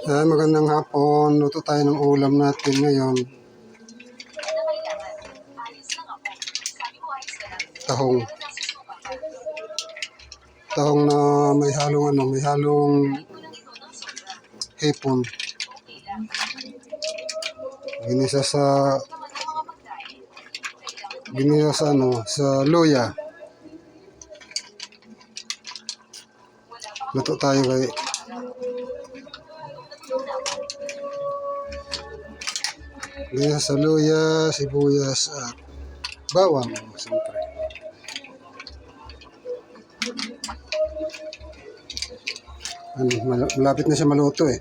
Magandang hapon. Luto tayo ng ulam natin ngayon. Tahong. Tahong na may halong hipon. Ginisa sa luya. Luto tayo kay ginisa sa luya, sibuyas at bawang, siyempre. Malapit na siya maluto eh.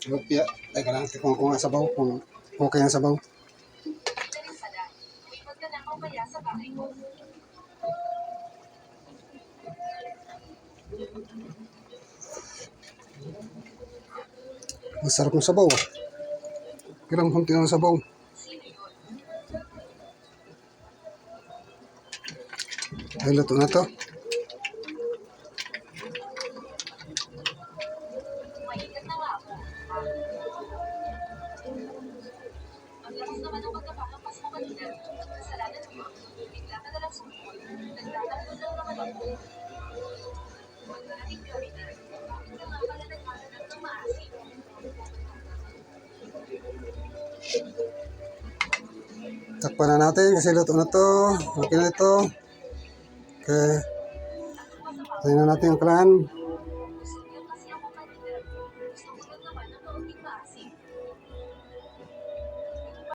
Lupia. Teka lang, tikman ko nga sabaw kung okay ang sabaw. Masarap ng sabaw. Kirang kunti ng sabaw. Ay, luto na to. Lakas naman ang pagkapakampas mo kanina. Kasalanan mo. Bigla ka nalang sumukot. Nagtatanggol lang naman ako. Huwag na natin gawin na. Bakit ka nga pala nagmamalag ng maasim? Takpan na natin kasi luto na to. Okay na ito. Okay. Tayo na natin yung kran.